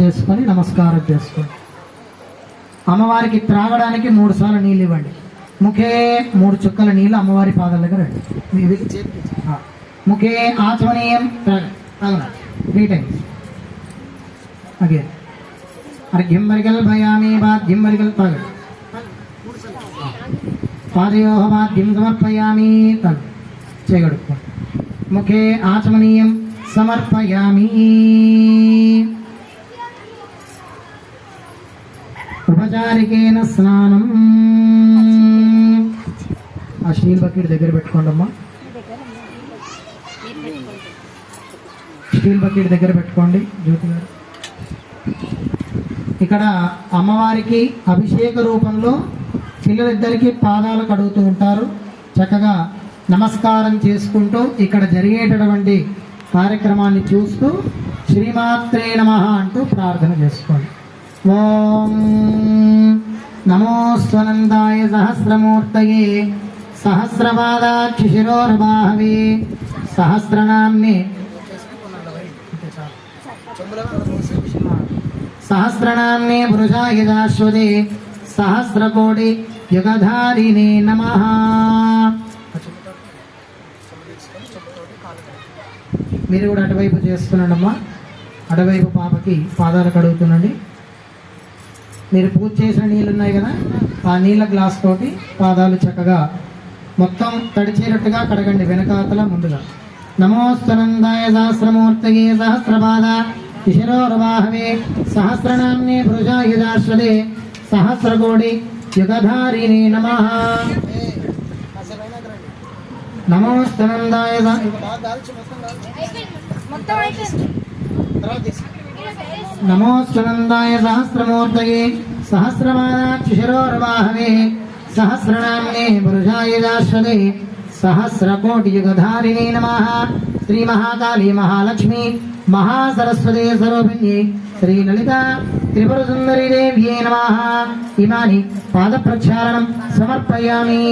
చేసుకొని నమస్కారం చేసుకోండి. అమ్మవారికి త్రాగడానికి 3 సార్లు నీళ్ళు ఇవ్వండి. ముఖే 3 చుక్కల నీళ్ళు అమ్మవారి పాదాల దగ్గర ముఖే ఆచమనీయం 3 times. అగేన్ అర్ఘ్యం వరిగల్ భయామి బాధ్యం వరిగల్ పాదయోహ బాధ్యం సమర్పయామి చేయగడుకో. ముఖే ఆచమనీయం సమర్పయామి. ఉపచారికేన స్నానం. ఆ స్టీల్ బకెట్ దగ్గర పెట్టుకోండి అమ్మా. స్టీల్ బకెట్ దగ్గర పెట్టుకోండి జ్యోతి గారు. ఇక్కడ అమ్మవారికి అభిషేక రూపంలో పిల్లలిద్దరికీ పాదాలు కడుగుతూ ఉంటారు. చక్కగా నమస్కారం చేసుకుంటూ ఇక్కడ జరిగేటటువంటి కార్యక్రమాన్ని చూస్తూ శ్రీమాత్రే నమః అంటూ ప్రార్థన చేసుకోండి. ఓం నమోస్వనందాయ సహస్రమూర్తయే సహస్రపాదాక్షి శిరోర్బాహవే సహస్రనామ్నే సహస్రనామ్నే పురుషాయ శాశ్వతే సహస్రకోటి యుగధారిణే నమః. మీరు కూడా అటువైపు చేస్తున్నాడమ్మా. అటువైపు పాపకి పాదాలు కడుగుతుండండి. మీరు పూజ చేసిన నీళ్ళు ఉన్నాయి కదా, ఆ నీళ్ళ గ్లాస్ తోటి పాదాలు చక్కగా మొత్తం తడిచేటట్టుగా కడగండి. వెనకాతల ముందుగా నమోస్తనందాయ సహస్రమూర్తయే సహస్రపాద శిశిరోర్వాహవే సహస్రనామ్నే పురుషాయ శాశ్వతే సహస్రకోటి యుగధారిణే నమః. నమోస్తనందాయ నమోస్వనందాయ సహస్రమూర్తయే సహస్రపాదాక్షి శిరోర్వాహవే సహస్రనామ్నే పురుషాయ శాశ్వతే సహస్రకోటి యుగధారిణే నమః. శ్రీ మహాకాళీ మహాలక్ష్మి మహాసరస్వతే స్వరూపిణ్యే శ్రీ లలిత త్రిపుర సుందరీ దేవ్యే నమః. ఇమాని పాద ప్రక్షాళనం సమర్పయామి.